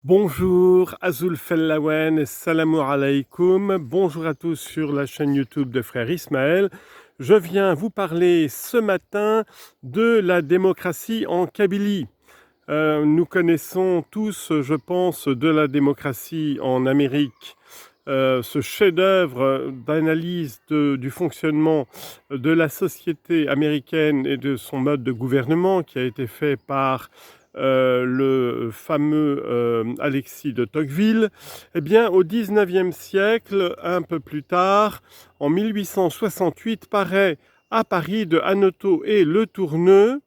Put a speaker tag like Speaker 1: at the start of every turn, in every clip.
Speaker 1: Bonjour, Azul Fellawen, salam alaikum. Bonjour à tous sur la chaîne YouTube de Frère Ismaël. Je viens vous parler ce matin de la démocratie en Kabylie. Nous connaissons tous, je pense, de la démocratie en Amérique. Ce chef-d'œuvre d'analyse du fonctionnement de la société américaine et de son mode de gouvernement qui a été fait par le fameux Alexis de Tocqueville, eh bien, au XIXe siècle, un peu plus tard, en 1868, paraît à Paris de Hanoteau et Le Tourneux,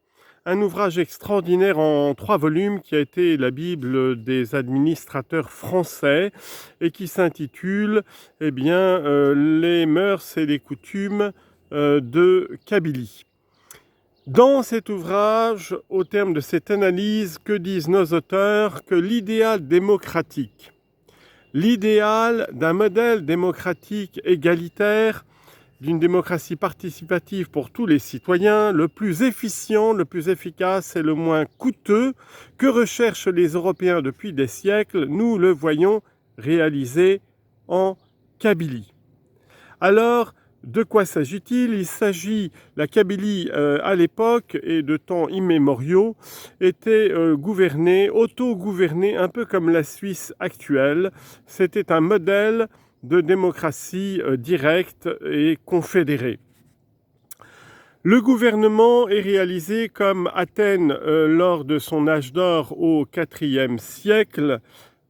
Speaker 1: un ouvrage extraordinaire en 3 volumes qui a été la Bible des administrateurs français et qui s'intitule eh bien, Les mœurs et les coutumes de Kabylie. Dans cet ouvrage, au terme de cette analyse, que disent nos auteurs? Que l'idéal démocratique, l'idéal d'un modèle démocratique égalitaire, d'une démocratie participative pour tous les citoyens, le plus efficient, le plus efficace et le moins coûteux que recherchent les Européens depuis des siècles, nous le voyons réalisé en Kabylie. Alors, de quoi s'agit-il? Il s'agit, la Kabylie à l'époque et de temps immémoriaux était gouvernée, auto-gouvernée, un peu comme la Suisse actuelle. C'était un modèle de démocratie directe et confédérée. Le gouvernement est réalisé comme Athènes lors de son âge d'or au IVe siècle,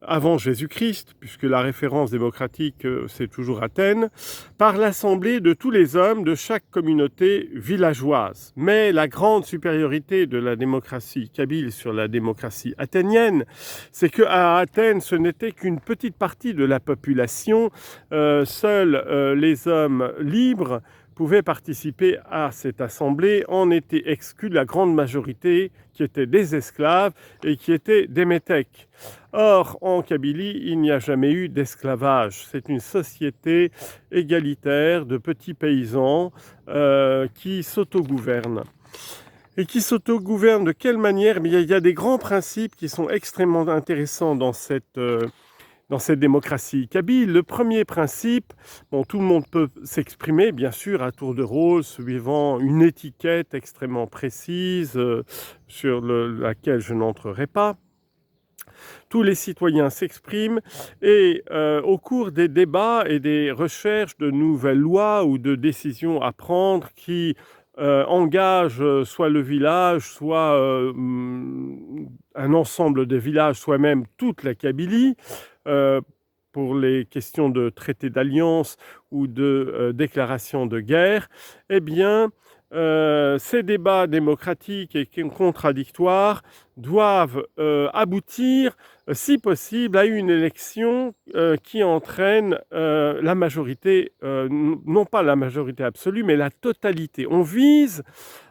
Speaker 1: avant Jésus-Christ, puisque la référence démocratique, c'est toujours Athènes, par l'assemblée de tous les hommes de chaque communauté villageoise. Mais la grande supériorité de la démocratie kabyle sur la démocratie athénienne, c'est qu'à Athènes, ce n'était qu'une petite partie de la population. Seuls les hommes libres pouvaient participer à cette assemblée. En était exclue la grande majorité qui étaient des esclaves et qui étaient des métèques. Or, en Kabylie, il n'y a jamais eu d'esclavage. C'est une société égalitaire de petits paysans qui s'autogouvernent. Et qui s'autogouvernent de quelle manière? Il y a des grands principes qui sont extrêmement intéressants dans cette démocratie kabyle. Le premier principe, tout le monde peut s'exprimer, bien sûr, à tour de rôle, suivant une étiquette extrêmement précise sur laquelle je n'entrerai pas. Tous les citoyens s'expriment et au cours des débats et des recherches de nouvelles lois ou de décisions à prendre qui engagent soit le village, soit un ensemble de villages, soit même toute la Kabylie, pour les questions de traité d'alliance ou de déclaration de guerre, eh bien, ces débats démocratiques et contradictoires doivent aboutir, si possible, à une élection qui entraîne la majorité, non pas la majorité absolue, mais la totalité. On vise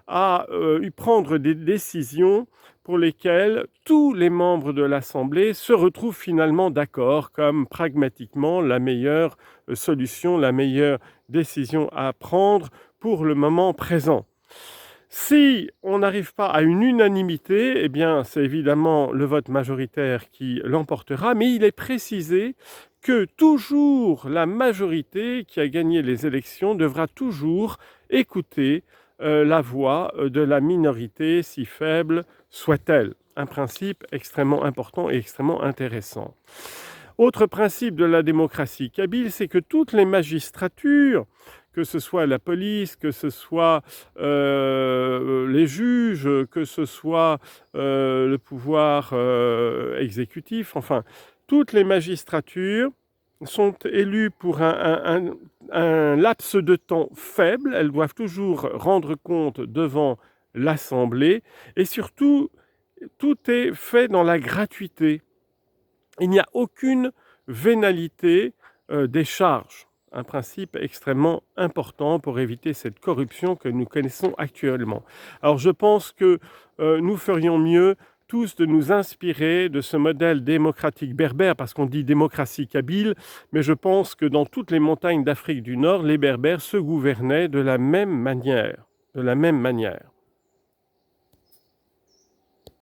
Speaker 1: à prendre des décisions pour lesquelles tous les membres de l'Assemblée se retrouvent finalement d'accord, comme pragmatiquement la meilleure solution, la meilleure décision à prendre pour le moment présent. Si on n'arrive pas à une unanimité, eh bien, c'est évidemment le vote majoritaire qui l'emportera, mais il est précisé que toujours la majorité qui a gagné les élections devra toujours écouter la voix de la minorité, si faible soit-elle. Un principe extrêmement important et extrêmement intéressant. Autre principe de la démocratie kabyle, c'est que toutes les magistratures, que ce soit la police, que ce soit les juges, que ce soit le pouvoir exécutif, enfin, toutes les magistratures sont élues pour un laps de temps faible. Elles doivent toujours rendre compte devant l'Assemblée et surtout, tout est fait dans la gratuité. Il n'y a aucune vénalité des charges. Un principe extrêmement important pour éviter cette corruption que nous connaissons actuellement. Alors je pense que nous ferions mieux tous de nous inspirer de ce modèle démocratique berbère, parce qu'on dit démocratie kabyle, mais je pense que dans toutes les montagnes d'Afrique du Nord, les Berbères se gouvernaient de la même manière.